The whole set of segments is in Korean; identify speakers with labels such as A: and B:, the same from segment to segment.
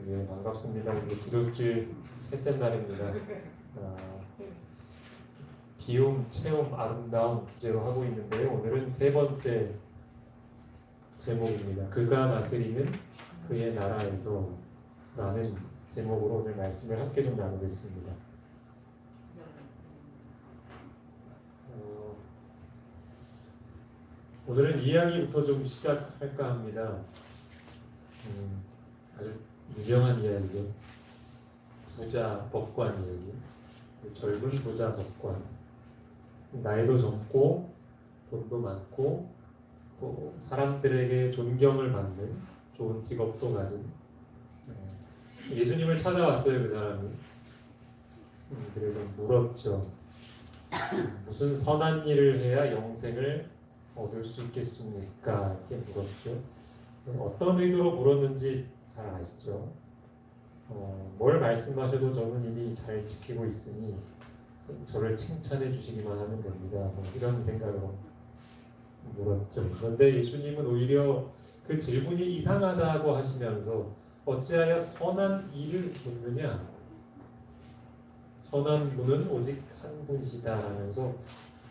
A: 네, 반갑습니다. 이제 기도주일 셋째 날입니다. 아, 비움, 체험, 아름다움 주제로 하고 있는데요. 오늘은 세 번째 제목입니다. 그가 다스리는 그의 나라에서 라는 제목으로 오늘 말씀을 함께 좀 나누겠습니다. 오늘은 이야기부터 좀 시작할까 합니다. 아주 유명한 이야기죠. 부자 법관 이야기. 젊은 부자 법관. 나이도 젊고 돈도 많고 또 사람들에게 존경을 받는 좋은 직업도 가진 예수님을 찾아왔어요, 그 사람이. 그래서 물었죠. 무슨 선한 일을 해야 영생을 얻을 수 있겠습니까? 이렇게 물었죠. 어떤 의도로 물었는지 잘 아시죠? 뭘 말씀하셔도 저는 이미 잘 지키고 있으니 저를 칭찬해 주시기만 하면 됩니다. 이런 생각으로 물었죠. 그런데 예수님은 오히려 그 질문이 이상하다고 하시면서 어찌하여 선한 일을 묻느냐? 선한 분은 오직 한 분이시다 하면서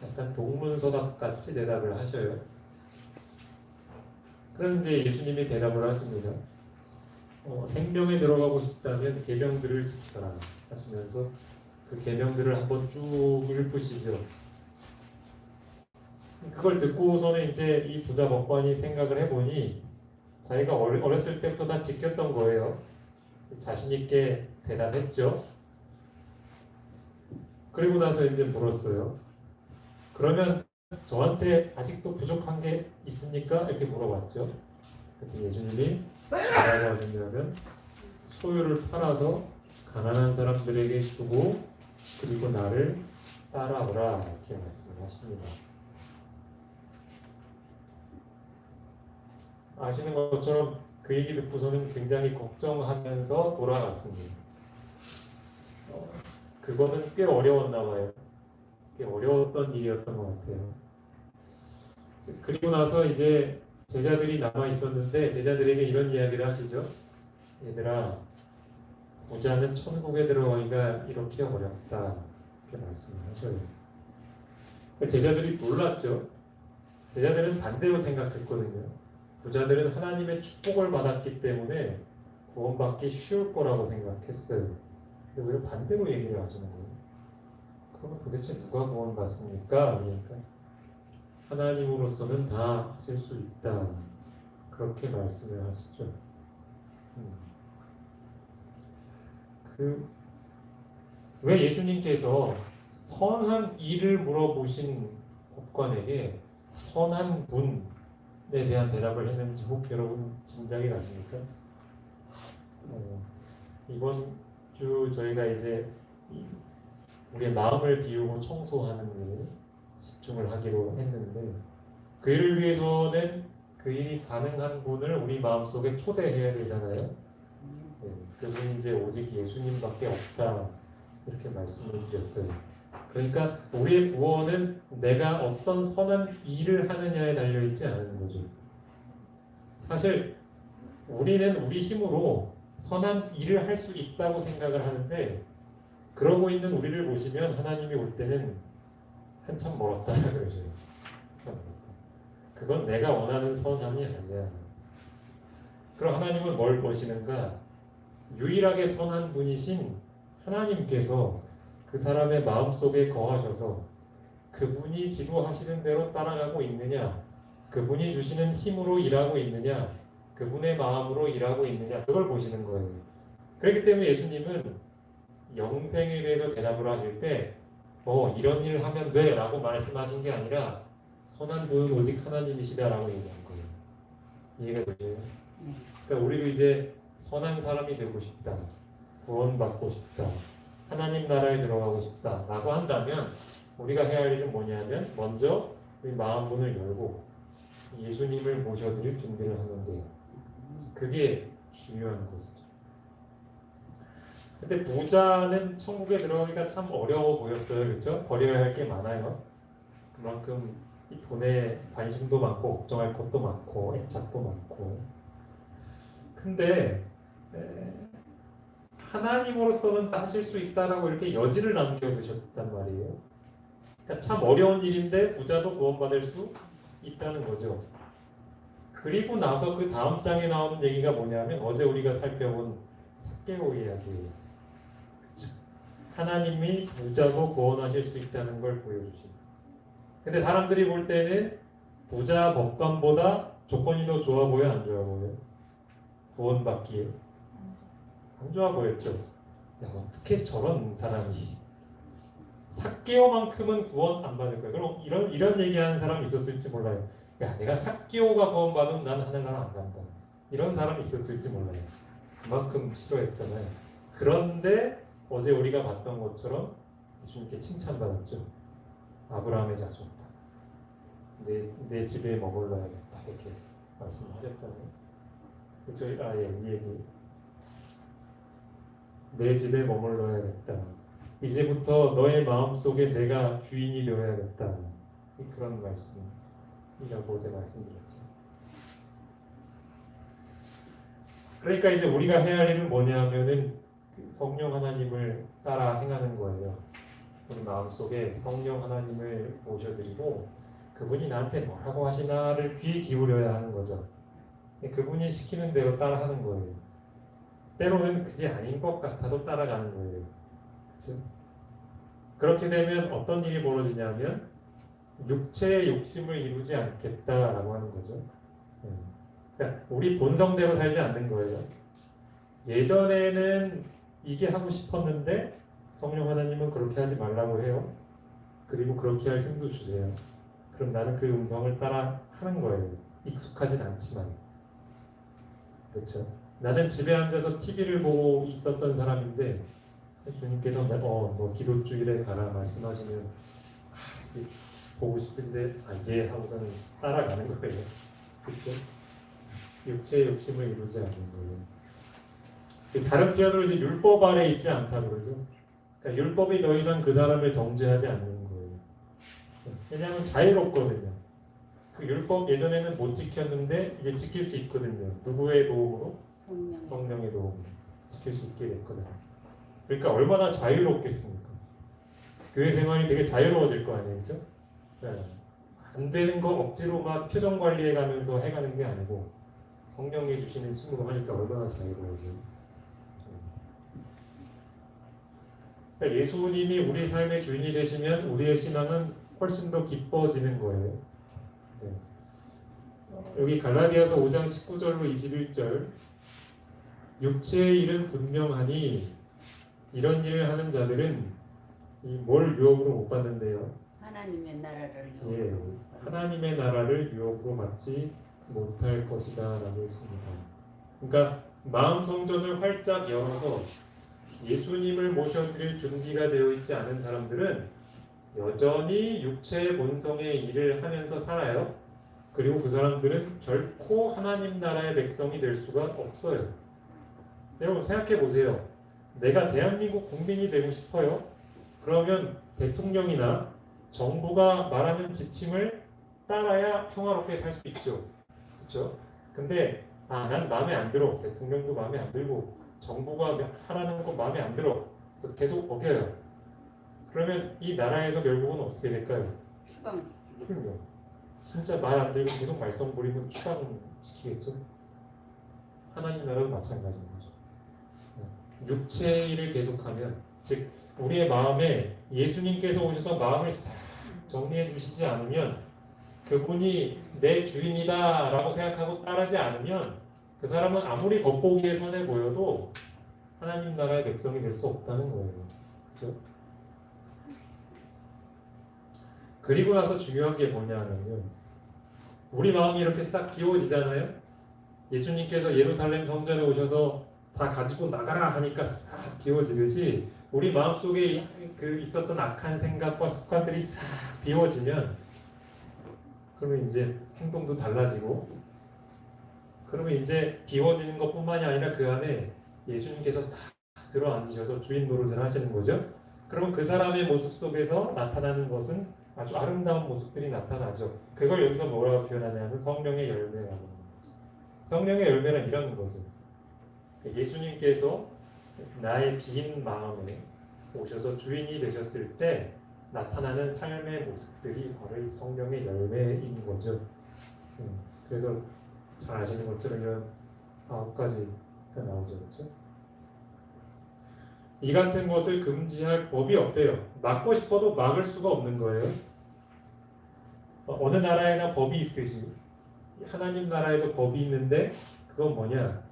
A: 약간 동문서답 같이 대답을 하셔요. 그럼 이제 예수님이 대답을 하십니다. 생명에 들어가고 싶다면 계명들을 지켜라 하시면서 그 계명들을 한번 쭉 읊으시죠. 그걸 듣고서는 이제 이 부자 법관이 생각을 해보니 자기가 어렸을 때부터 다 지켰던 거예요. 자신 있게 대답했죠. 그리고 나서 이제 물었어요. 그러면 저한테 아직도 부족한 게 있습니까? 이렇게 물어봤죠. 그때 예수님이 뭐라고 하셨냐면 소유를 팔아서 가난한 사람들에게 주고 그리고 나를 따라오라 이렇게 말씀을 하십니다. 아시는 것처럼 그 얘기 듣고서는 굉장히 걱정하면서 돌아갔습니다. 그거는 꽤 어려웠나 봐요. 꽤 어려웠던 일이었던 것 같아요. 그리고 나서 이제 제자들이 남아 있었는데 제자들에게 이런 이야기를 하시죠. 얘들아, 부자는 천국에 들어가기가 이렇게 어렵다. 이렇게 말씀을 하셔요. 제자들이 놀랐죠. 제자들은 반대로 생각했거든요. 부자들은 하나님의 축복을 받았기 때문에 구원받기 쉬울 거라고 생각했어요. 근데 왜 반대로 얘기를 하시는 거예요? 그러면 도대체 누가 구원받습니까? 그러니까 하나님으로서는 다 하실 수 있다. 그렇게 말씀을 하시죠. 왜 예수님께서 선한 일을 물어보신 법관에게 선한 분에 대한 대답을 했는지 혹 여러분 짐작이 가십니까? 이번 주 저희가 이제 우리의 마음을 비우고 청소하는 일에 집중을 하기로 했는데 그 일을 위해서는 그 일이 가능한 분을 우리 마음속에 초대해야 되잖아요. 그분이 이제 오직 예수님밖에 없다 이렇게 말씀을 드렸어요. 그러니까 우리의 구원은 내가 어떤 선한 일을 하느냐에 달려있지 않은 거죠. 사실 우리는 우리 힘으로 선한 일을 할 수 있다고 생각을 하는데 그러고 있는 우리를 보시면 하나님이 올 때는 한참 멀었다 그러셔요. 그건 내가 원하는 선함이 아니야. 그럼 하나님은 뭘 보시는가? 유일하게 선한 분이신 하나님께서 그 사람의 마음속에 거하셔서 그분이 지도하시는 대로 따라가고 있느냐, 그분이 주시는 힘으로 일하고 있느냐, 그분의 마음으로 일하고 있느냐, 그걸 보시는 거예요. 그렇기 때문에 예수님은 영생에 대해서 대답을 하실 때 이런 일을 하면 돼 라고 말씀하신 게 아니라 선한 분은 오직 하나님이시다라고 얘기한 거예요. 이해가 되세요? 그러니까 우리도 이제 선한 사람이 되고 싶다, 구원받고 싶다, 하나님 나라에 들어가고 싶다 라고 한다면 우리가 해야 할 일은 뭐냐면 먼저 우리 마음 문을 열고 예수님을 모셔드릴 준비를 하면 돼요. 그게 중요한 것이죠. 근데 부자는 천국에 들어가기가 참 어려워 보였어요. 그렇죠? 버려야 할 게 많아요. 그만큼 이 돈에 관심도 많고 걱정할 것도 많고 애착도 많고. 근데 하나님으로서는 다 하실 수 있다라고 이렇게 여지를 남겨두셨단 말이에요. 그러니까 참 어려운 일인데 부자도 구원받을 수 있다는 거죠. 그리고 나서 그 다음 장에 나오는 얘기가 뭐냐면 어제 우리가 살펴본 삭개오 이야기예요. 그쵸? 하나님이 부자도 구원하실 수 있다는 걸 보여주신. 근데 사람들이 볼 때는 부자 법관보다 조건이 더 좋아 보여, 안 좋아 보여? 구원받기에 안 좋아 보였죠. 야, 어떻게 저런 사람이 삭개오만큼은 구원 안 받을 거야. 그럼 이런 얘기하는 사람이 있었을지 몰라요. 야, 내가 삭개오가 구원받으면 난 하늘나라 안 간다. 이런 사람이 있었을지 몰라요. 그만큼 싫어했잖아요. 그런데 어제 우리가 봤던 것처럼 예수님께 칭찬받았죠. 아브라함의 자손이다. 내 집에 머물러야겠다. 이렇게 말씀하셨잖아요. 그렇죠? 이 얘기. 내 집에 머물러야겠다. 이제부터 너의 마음속에 내가 주인이 되어야겠다. 그런 말씀이라고 어제 말씀드렸죠. 그러니까 이제 우리가 해야 할 일은 뭐냐면은 성령 하나님을 따라 행하는 거예요. 우리 마음속에 성령 하나님을 모셔드리고 그분이 나한테 뭐라고 하시나를 귀 기울여야 하는 거죠. 그분이 시키는 대로 따라하는 거예요. 때로는 그게 아닌 것 같아도 따라가는 거예요. 그렇죠? 그렇게 되면 어떤 일이 벌어지냐면 육체의 욕심을 이루지 않겠다라고 하는 거죠. 그러니까 우리 본성대로 살지 않는 거예요. 예전에는 이게 하고 싶었는데 성령 하나님은 그렇게 하지 말라고 해요. 그리고 그렇게 할 힘도 주세요. 그럼 나는 그 음성을 따라 하는 거예요. 익숙하진 않지만. 그렇죠? 나는 집에 앉아서 TV를 보고 있었던 사람인데 주님께서 너 기도 주일에 가라 말씀하시면 보고 싶은데 예 하고서는 따라가는 거예요. 그렇죠? 육체의 욕심을 이루지 않는 거예요. 다른 표현으로 이제 율법 아래 있지 않다고 그러죠. 그러니까 율법이 더 이상 그 사람을 정죄하지 않는 거예요. 왜냐하면 자유롭거든요. 그 율법 예전에는 못 지켰는데 이제 지킬 수 있거든요. 누구의 도움으로? 성령의 도움으로 지킬 수 있게 됐거든요. 그러니까 얼마나 자유롭겠습니까? 교회 생활이 되게 자유로워질 거 아니에요, 그렇죠? 안 되는 거 억지로 막 표정 관리해가면서 해가는 게 아니고 성령이 주시는 힘으로 하니까 얼마나 자유로워져요. 그러니까 예수님이 우리 삶의 주인이 되시면 우리의 신앙은 훨씬 더 기뻐지는 거예요. 여기 갈라디아서 5장 19절로 21절 육체의 일은 분명하니 이런 일을 하는 자들은 뭘 유업으로 못 받는데요?
B: 하나님의 나라를 유업으로
A: 하나님의 나라를 유업으로 받지 못할 것이다 라고 했습니다. 그러니까 마음 성전을 활짝 열어서 예수님을 모셔드릴 준비가 되어 있지 않은 사람들은 여전히 육체의 본성의 일을 하면서 살아요. 그리고 그 사람들은 결코 하나님 나라의 백성이 될 수가 없어요. 여러분 생각해 보세요. 내가 대한민국 국민이 되고 싶어요. 그러면 대통령이나 정부가 말하는 지침을 따라야 평화롭게 살 수 있죠. 그렇죠? 근데 난 마음에 안 들어. 대통령도 마음에 안 들고 정부가 하라는 거 마음에 안 들어. 그래서 계속 어겨요. 그러면 이 나라에서 결국은 어떻게 될까요?
B: 추방시키겠죠.
A: 진짜 말 안 들고 계속 말썽 부리면 추방시키겠죠. 하나님 나라도 마찬가지인 거죠. 육체의 일을 계속하면 즉 우리의 마음에 예수님께서 오셔서 마음을 싹 정리해 주시지 않으면 그분이 내 주인이다 라고 생각하고 따르지 않으면 그 사람은 아무리 겉보기에 선해 보여도 하나님 나라의 백성이 될 수 없다는 거예요. 그렇죠? 그리고 나서 중요한 게 뭐냐면요. 우리 마음이 이렇게 싹 비워지잖아요. 예수님께서 예루살렘 성전에 오셔서 다 가지고 나가라 하니까 싹 비워지듯이 우리 마음속에 그 있었던 악한 생각과 습관들이 싹 비워지면 그러면 이제 행동도 달라지고 그러면 이제 비워지는 것뿐만이 아니라 그 안에 예수님께서 다 들어앉으셔서 주인 노릇을 하시는 거죠. 그러면 그 사람의 모습 속에서 나타나는 것은 아주 아름다운 모습들이 나타나죠. 그걸 여기서 뭐라고 표현하냐면 성령의 열매라고 하는 거죠. 성령의 열매는 이런 거죠. 예수님께서 나의 빈 마음에 오셔서 주인이 되셨을 때 나타나는 삶의 모습들이 바로 이 성령의 열매인 거죠. 그래서 잘 아시는 것처럼 이런 9가지가 나오죠, 그렇죠? 이 같은 것을 금지할 법이 없대요. 막고 싶어도 막을 수가 없는 거예요. 어느 나라에나 법이 있듯이 하나님 나라에도 법이 있는데 그건 뭐냐?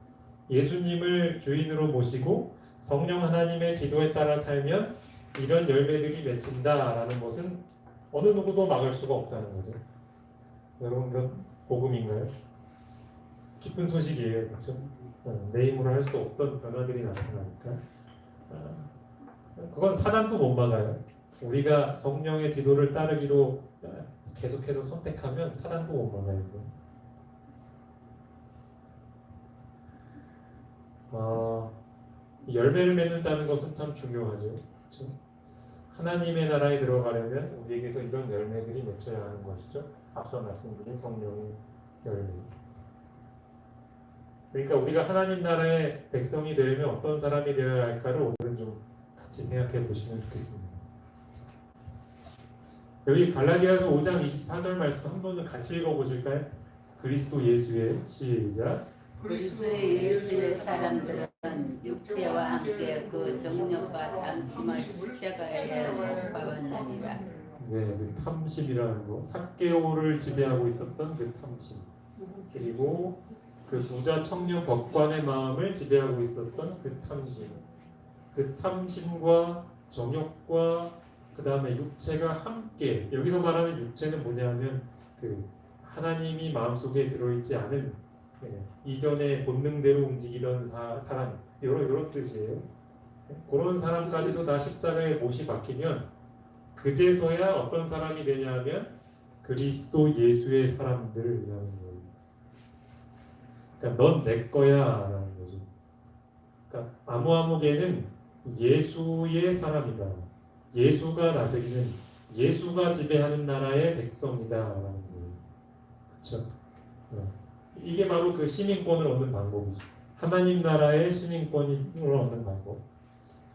A: 예수님을 주인으로 모시고 성령 하나님의 지도에 따라 살면 이런 열매들이 맺힌다라는 것은 어느 누구도 막을 수가 없다는 거죠. 여러분 그건 복음인가요? 기쁜 소식이에요, 그렇죠? 내 힘으로 할 수 없던 변화들이 나타나니까 그건 사단도 못 막아요. 우리가 성령의 지도를 따르기로 계속해서 선택하면 사단도 못 막아요. 열매를 맺는다는 것은 참 중요하죠. 그렇죠? 하나님의 나라에 들어가려면 우리에게서 이런 열매들이 맺혀야 하는 것이죠. 앞서 말씀드린 성령의 열매. 그러니까 우리가 하나님 나라의 백성이 되려면 어떤 사람이 되어야 할까를 오늘은 좀 같이 생각해 보시면 좋겠습니다. 여기 갈라디아서 5장 24절 말씀 한 번은 같이 읽어보실까요? 그리스도 예수의 시작.
B: 그리스도 예수의 사람들은 육체와 함께 그 정욕과 탐심을 십자가에 못 박았느니라.
A: 네, 그 탐심이라는 거, 삭개오를 지배하고 있었던 그 탐심, 그리고 그 부자 청년 법관의 마음을 지배하고 있었던 그 탐심, 그 탐심과 정욕과 그 다음에 육체가 함께, 여기서 말하는 육체는 뭐냐면 그 하나님이 마음속에 들어있지 않은 이전에 본능대로 움직이던 사람, 이런 뜻이에요. 그런 사람까지도 다 십자가에 못이 박히면 그제서야 어떤 사람이 되냐면 그리스도 예수의 사람들이라는 거예요. 그러니까 넌 내 거야라는 거죠. 그러니까 아무개는 예수의 사람이다. 예수가 다스리는, 예수가 지배하는 나라의 백성이다라는 거예요. 그렇죠? 이게 바로 그 시민권을 얻는 방법이죠. 하나님 나라의 시민권을 얻는 방법.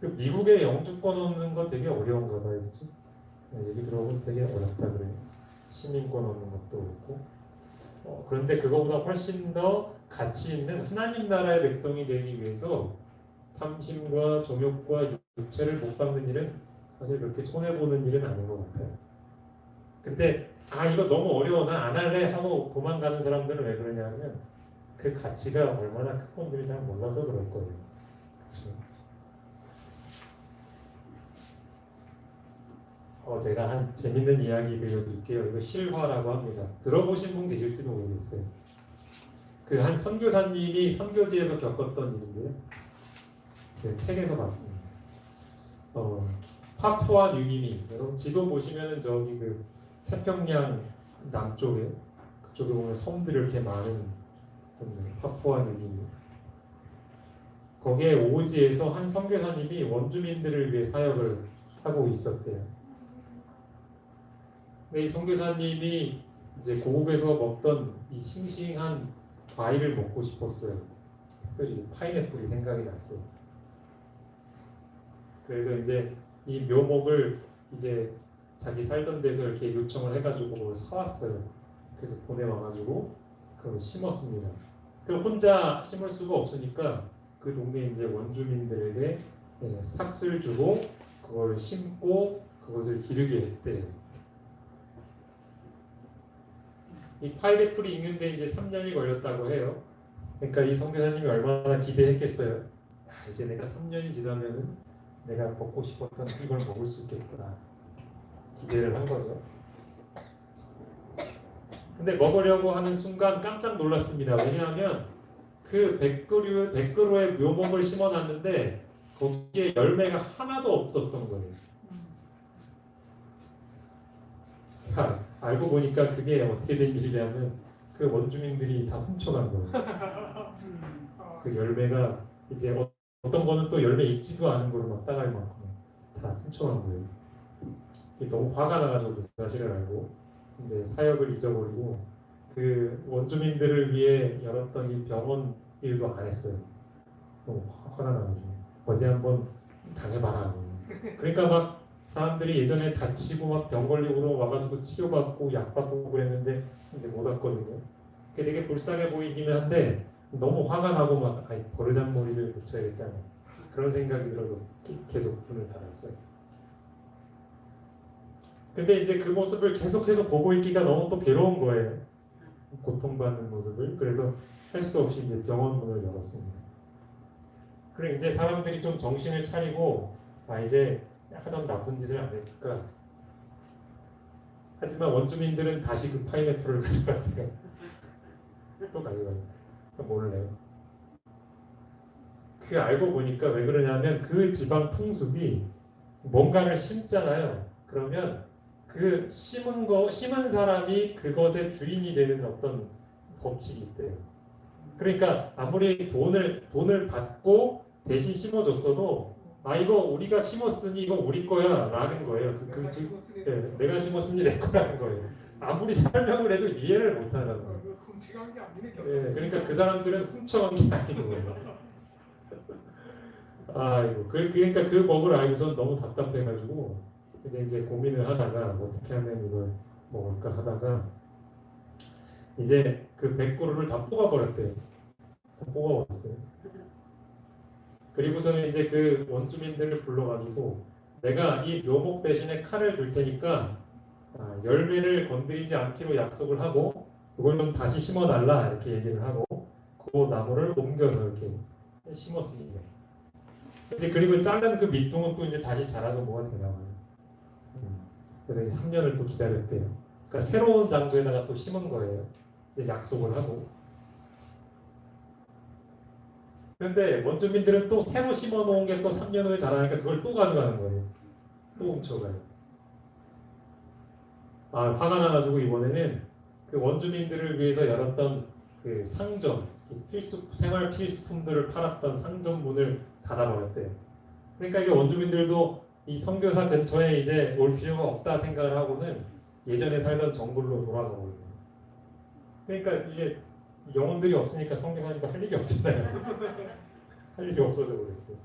A: 그 미국의 영주권 얻는 건 되게 어려운가 봐요, 그렇죠? 얘기 들어보면 되게 어렵다 그래요. 시민권 얻는 것도 그렇고. 그런데 그거보다 훨씬 더 가치 있는 하나님 나라의 백성이 되기 위해서 탐심과 정욕과 육체를 못 박는 일은 사실 그렇게 손해 보는 일은 아닌 것 같아요. 근데 이거 너무 어려워 나 안 할래 하고 도망가는 사람들은 왜 그러냐면 그 가치가 얼마나 큰 건지를 잘 몰라서 그럴 거예요. 그렇죠? 제가 한 재밌는 이야기 들려드릴게요. 이거 실화라고 합니다. 들어보신 분 계실지도 모르겠어요. 그 한 선교사님이 선교지에서 겪었던 일인데요. 네, 책에서 봤습니다. 파푸아 뉴기니, 여러분 지도 보시면은 저기 그 태평양 남쪽에 그쪽에 보면 섬들이 이렇게 많은 파푸아 뉴기니. 거기에 오지에서 한 선교사님이 원주민들을 위해 사역을 하고 있었대요. 근데 이 선교사님이 이제 고국에서 먹던 이 싱싱한 과일을 먹고 싶었어요. 특별히 파인애플이 생각이 났어요. 그래서 이제 이 묘목을 이제 자기 살던 데서 이렇게 요청을 해가지고 그걸 사왔어요. 그래서 보내와가지고 그걸 심었습니다. 그럼 혼자 심을 수가 없으니까 그 동네 이제 원주민들에게 삭스를 주고 그걸 심고 그것을 기르게 했대요. 이 파인애플이 익는데 이제 3년이 걸렸다고 해요. 그러니까 이 선교사님이 얼마나 기대했겠어요. 이제 내가 3년이 지나면은 내가 먹고 싶었던 이걸 먹을 수 있겠구나 기대를 한 거죠. 근데 먹으려고 하는 순간 깜짝 놀랐습니다. 왜냐하면 그 100그루의 묘목을 심어놨는데 거기에 열매가 하나도 없었던 거예요. 알고 보니까 그게 어떻게 된 일이냐면 그 원주민들이 다 훔쳐간 거예요. 그 열매가 이제 어떤 거는 또 열매 익지도 않은 거로 막 따갈 만큼 다 훔쳐간 거예요. 너무 화가 나가지고 그 사실을 알고 이제 사역을 잊어버리고 그 원주민들을 위해 열었던 이 병원 일도 안 했어요. 너무 화가 나가지고. 어디 한번 당해봐라. 그러니까 막 사람들이 예전에 다치고 막 병 걸리고 와가지고 치료받고 약 받고 그랬는데 이제 못 왔거든요. 그게 되게 불쌍해 보이기는 한데 너무 화가 나고 막 아이 버르장머리를 고쳐야겠다 그런 생각이 들어서 계속 분을 달았어요. 근데 이제 그 모습을 계속해서 보고 있기가 너무 또 괴로운 거예요. 고통받는 모습을. 그래서 할 수 없이 이제 병원 문을 열었습니다. 그래 이제 사람들이 좀 정신을 차리고 아 이제 하던 나쁜 짓을 안 했을까. 하지만 원주민들은 다시 그 파인애플을 가져가니까 또 가져가요. 몰래요. 그 알고 보니까 왜 그러냐면 그 지방 풍습이 뭔가를 심잖아요. 그러면 그 심은 사람이 그것의 주인이 되는 어떤 법칙이 있대요. 그러니까 아무리 돈을 받고 대신 심어줬어도 아 이거 우리가 심었으니 이거 우리 거야 라는 거예요. 내가 심었으니 내 거라는 거예요. 아무리 설명을 해도 이해를 못 하는 거예요. 그러니까 그 사람들은 훔쳐간 게 아닌 거예요. 아이고 그러니까 그 법을 알고선 너무 답답해가지고 이제 고민을 하다가 어떻게 하면 이걸 먹을까 하다가 이제 그 100그루를 다 뽑아버렸대요. 다 뽑아버렸어요. 그리고서는 이제 그 원주민들을 불러가지고 내가 이 묘목 대신에 칼을 줄 테니까 열매를 건드리지 않기로 약속을 하고 그걸 좀 다시 심어달라 이렇게 얘기를 하고 그 나무를 옮겨서 이렇게 심었습니다. 이제 그리고 자른 그 밑둥은 또 이제 다시 자라서 뭐가 되나 봐요. 그래서 이제 3년을 또 기다렸대요. 그러니까 새로운 장소에다가 또 심은 거예요. 이제 약속을 하고. 그런데 원주민들은 또 새로 심어놓은 게 또 3년 후에 자라니까 그걸 또 가져가는 거예요. 또 훔쳐가요. 화가 나가지고 이번에는 그 원주민들을 위해서 열었던 그 상점, 생활 필수품들을 팔았던 상점 문을 닫아버렸대요. 그러니까 이게 원주민들도 이 선교사 근처에 이제 올 필요가 없다 생각을 하고는 예전에 살던 정글로 돌아가 버려요. 그러니까 이게 영혼들이 없으니까 선교사니까 할 일이 없잖아요. 할 일이 없어져 버렸어요.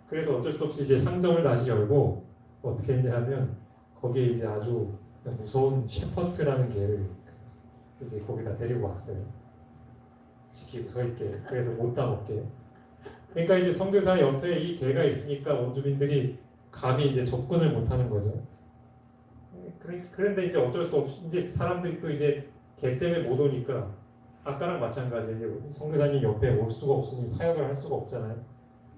A: 그래서 어쩔 수 없이 이제 상점을 다시 열고 어떻게 했냐 하면 거기에 이제 아주 무서운 셰퍼트라는 개를 이제 거기다 데리고 왔어요. 지키고 서 있게. 그래서 못 따먹게. 그러니까 이제 선교사 옆에 이 개가 있으니까 원주민들이 감히 이제 접근을 못 하는 거죠. 그런데 이제 어쩔 수 없이 이제 사람들이 또 이제 개 때문에 못 오니까 아까랑 마찬가지 이제 선교사님 옆에 올 수가 없으니 사역을 할 수가 없잖아요.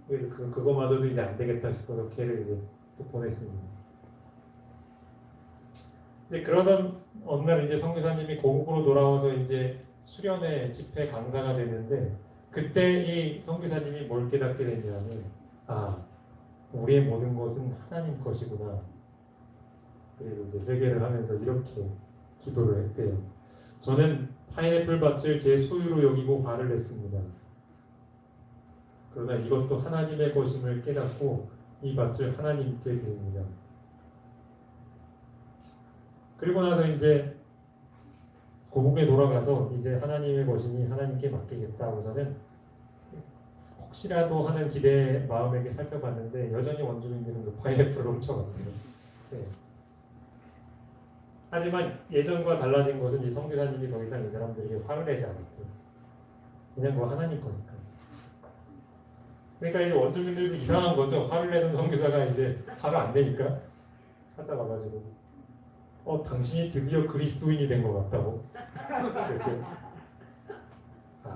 A: 그래서 그거마저도 이제 안 되겠다 싶어서 개를 이제 또 보냈습니다. 이제 그러던 어느 날 이제 선교사님이 고국으로 돌아와서 이제 수련회 집회 강사가 됐는데 그때 이 선교사님이 뭘 깨닫게 됐냐면 우리의 모든 것은 하나님 것이구나. 그리고 이제 회개를 하면서 이렇게 기도를 했대요. 저는 파인애플 밭을 제 소유로 여기고 화를 냈습니다. 그러나 이것도 하나님의 것임을 깨닫고 이 밭을 하나님께 드립니다. 그리고 나서 이제 고국에 돌아가서 이제 하나님의 것이니 하나님께 맡기겠다 하고서는 혹시라도 하는 기대 마음에게 살펴봤는데 여전히 원주민들은 그 파인애플을 훔쳐갑니다. 네. 하지만 예전과 달라진 것은 이 선교사님이 더 이상 이 사람들에게 화를 내지 않았대요. 그냥 뭐 하나님 거니까. 그러니까 이제 원주민들도 이상한 거죠. 화를 내는 선교사가 이제 화를 안 내니까 찾아와가지고 당신이 드디어 그리스도인이 된 것 같다고.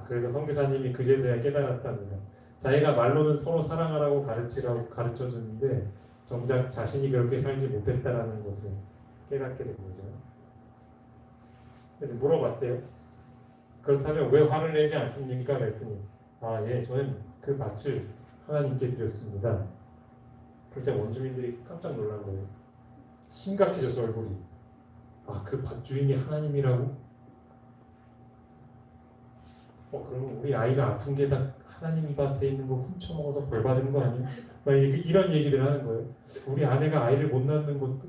A: 그래서 선교사님이 그제서야 깨달았답니다. 자기가 말로는 서로 사랑하라고 가르쳐 주는데 정작 자신이 그렇게 살지 못했다라는 것을 깨닫게 된 거죠. 그래서 물어봤대요. 그렇다면 왜 화를 내지 않습니까? 그랬더니 저는 그 밭을 하나님께 드렸습니다. 그러자 원주민들이 깜짝 놀란 거예요. 심각해져서 얼굴이. 그 밭 주인이 하나님이라고? 그러면 우리 아이가 아픈 게 다 하나님 밭에 있는 거 훔쳐 먹어서 벌 받은 거 아니야? 이런 얘기를 하는 거예요. 우리 아내가 아이를 못 낳는 것도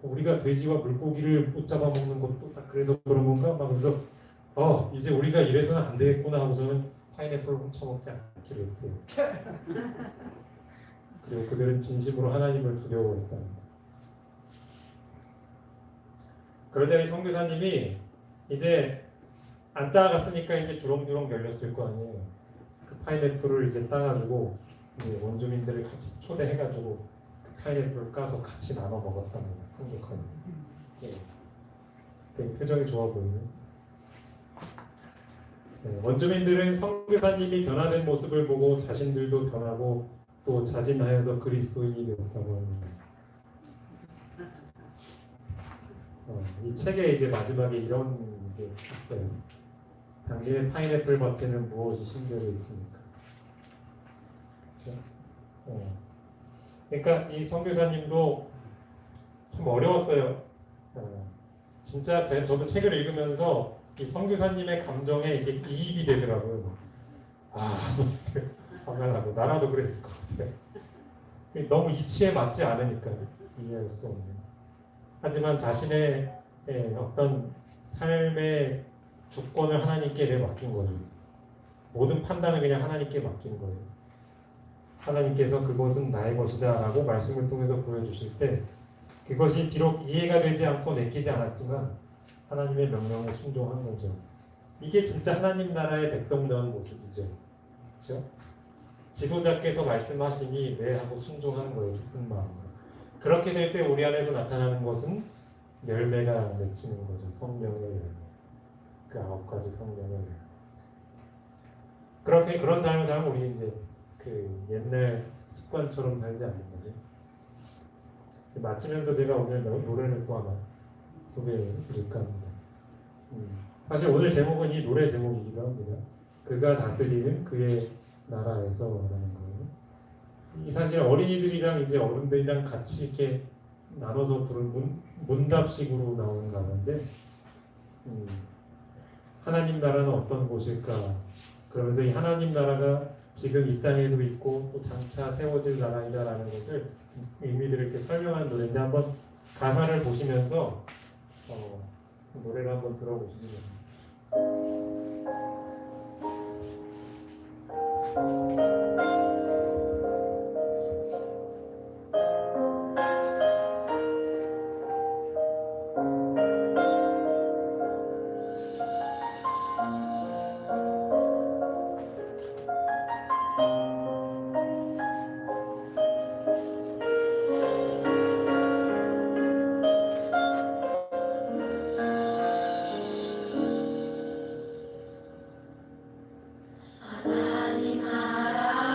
A: 우리가 돼지와 물고기를 못 잡아 먹는 것도 다 그래서 그런 건가? 막 그래서 이제 우리가 이래서는 안 되겠구나 하고서는 파인애플을 훔쳐먹지 않기로 했대요. 그리고 그들은 진심으로 하나님을 두려워했답니다. 그러자 이 선교사님이 이제 안 따갔으니까 이제 주렁주렁 열렸을 거 아니에요. 그 파인애플을 이제 따가지고 이제 원주민들을 같이 초대해가지고 그 파인애플을 까서 같이 나눠 먹었답니다. 풍족하게. 예. 되게 표정이 좋아 보이네. 네, 원주민들은 선교사님이 변화된 모습을 보고 자신들도 변하고 또 자진하여서 그리스도인이 되었다고 합니다. 이 책의 이제 마지막에 이런 게 있어요. 당신의 파인애플 밭에는 무엇이 심겨져 있습니까? 그렇죠? 그러니까 이 선교사님도 참 어려웠어요. 진짜 저도 책을 읽으면서 이 선교사님의 감정에 이게 이입이 되더라고요. 화가 나고 나라도 그랬을 것 같아요. 너무 이치에 맞지 않으니까 이해할 수 없는. 하지만 자신의 어떤 삶의 주권을 하나님께 내맡긴 거죠. 모든 판단을 그냥 하나님께 맡긴 거예요. 하나님께서 그것은 나의 것이다 라고 말씀을 통해서 보여주실 때 그것이 비록 이해가 되지 않고 내키지 않았지만 하나님의 명령에 순종한 거죠. 이게 진짜 하나님 나라의 백성다운 모습이죠. 그렇죠? 지도자께서 말씀하시니 네 하고 순종하는 거예요. 기쁜 마음으로. 그렇게 될 때 우리 안에서 나타나는 것은 열매가 맺히는 거죠. 성령의 열매. 그 9가지 성령의 열매. 그렇게 그런 삶을 살면 우리 이제 그 옛날 습관처럼 살지 않는 거죠. 마치면서 제가 오늘 노래를 또 하나 소개해드릴까 합니다. 사실 오늘 제목은 이 노래 제목이기도 합니다. 그가 다스리는 그의 나라에서라는 거예요. 이 사실 어린이들이랑 이제 어른들이랑 같이 이렇게 나눠서 부른 문답식으로 나오는 가사인데 하나님 나라는 어떤 곳일까? 그러면서 이 하나님 나라가 지금 이 땅에도 있고 또 장차 세워질 나라이다라는 것을 의미들을 이렇게 설명하는 노래인데 한번 가사를 보시면서 노래를 한번 들어보시죠.
C: 하나님 나라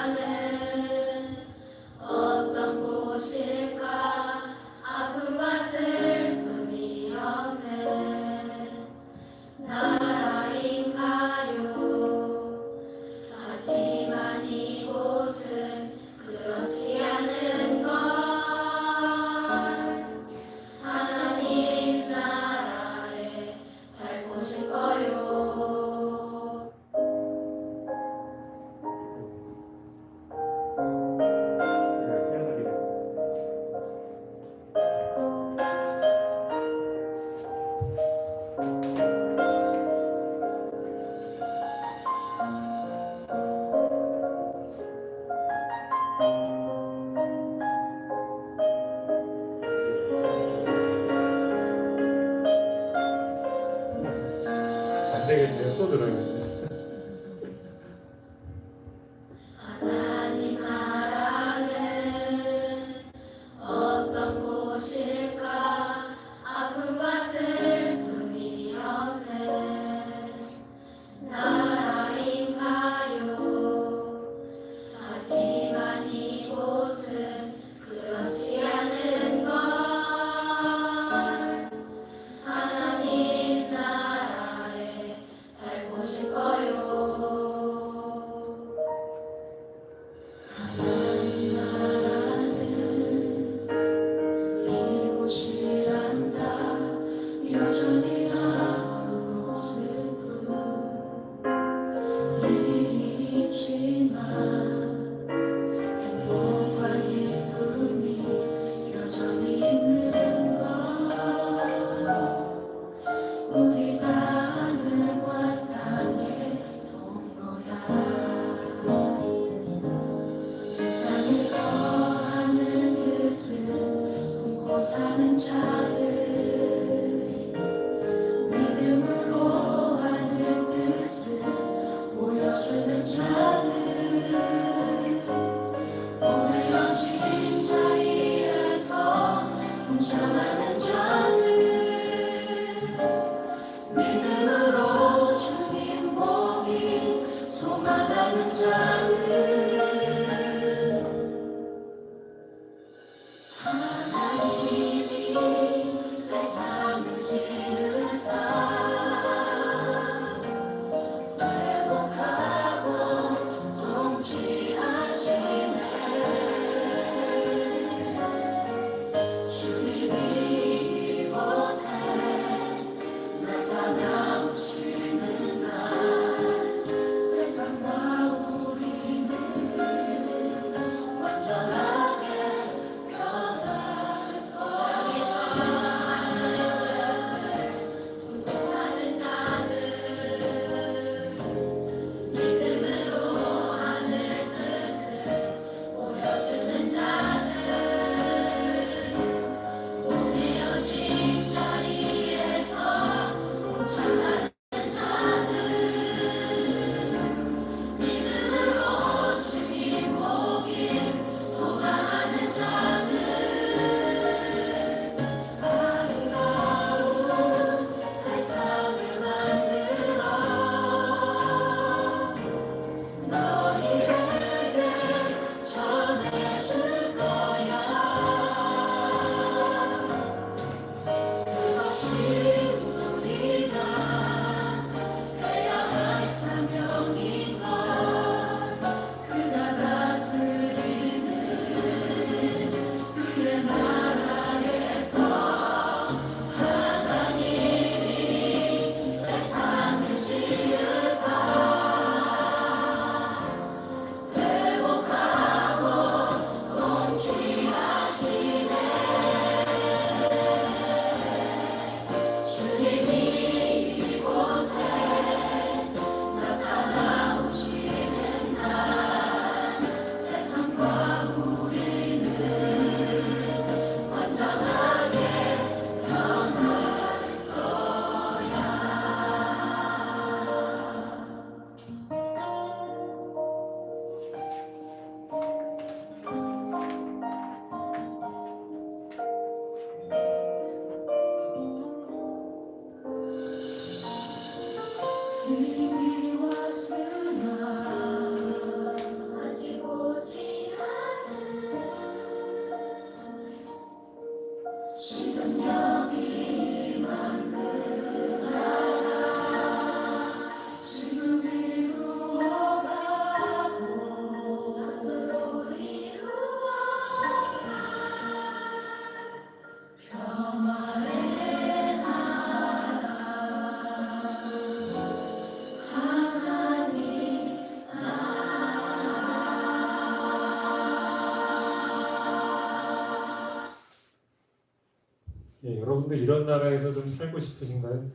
A: 예, 여러분도 이런 나라에서 좀 살고 싶으신가요?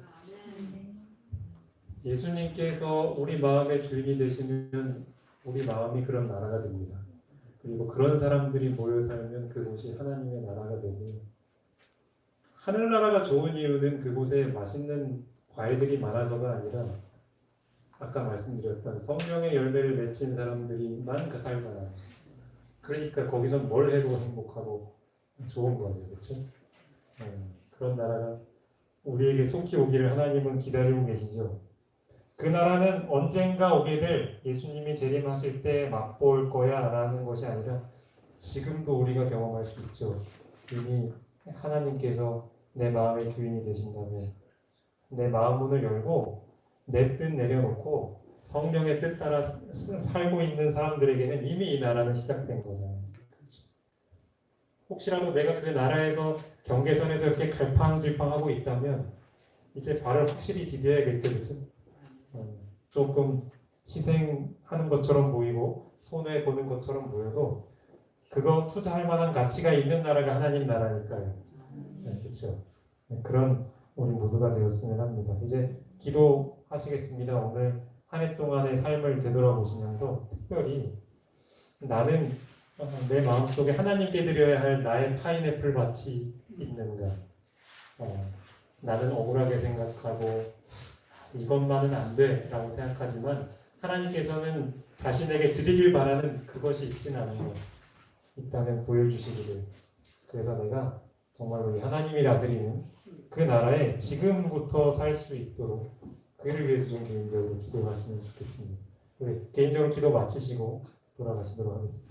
A: 예수님께서 우리 마음의 주인이 되시면 우리 마음이 그런 나라가 됩니다. 그리고 그런 사람들이 모여 살면 그곳이 하나님의 나라가 되고, 하늘나라가 좋은 이유는 그곳에 맛있는 과일들이 많아서가 아니라 아까 말씀드렸던 성령의 열매를 맺힌 사람들이만 그 살잖아요. 그러니까 거기서 뭘 해도 행복하고 좋은 거죠, 그렇죠? 그런 나라가 우리에게 속히 오기를 하나님은 기다리고 계시죠. 그 나라는 언젠가 오게 될 예수님이 재림하실 때 맛볼 거야라는 것이 아니라 지금도 우리가 경험할 수 있죠. 이미 하나님께서 내 마음의 주인이 되신다면 내 마음 문을 열고 내 뜻 내려놓고 성령의 뜻 따라 살고 있는 사람들에게는 이미 이 나라는 시작된 거잖아요. 그렇죠? 혹시라도 내가 그 나라에서 경계선에서 이렇게 갈팡질팡하고 있다면 이제 발을 확실히 디뎌야겠죠, 그렇죠? 조금 희생하는 것처럼 보이고 손해 보는 것처럼 보여도 그거 투자할 만한 가치가 있는 나라가 하나님 나라니까요. 그렇죠? 그런 우리 모두가 되었으면 합니다. 이제 기도하시겠습니다. 오늘 한 해 동안의 삶을 되돌아보시면서 특별히 나는 내 마음속에 하나님께 드려야 할 나의 파인애플 밭이 있는가, 나는 억울하게 생각하고 이것만은 안 돼 라고 생각하지만 하나님께서는 자신에게 드리길 바라는 그것이 있지는 않은 것 있다면 보여주시기를. 그래서 내가 정말로 이 하나님이 다스리는 그 나라에 지금부터 살 수 있도록 그를 위해서 좀 개인적으로 기도하시면 좋겠습니다. 우리 개인적으로 기도 마치시고 돌아가시도록 하겠습니다.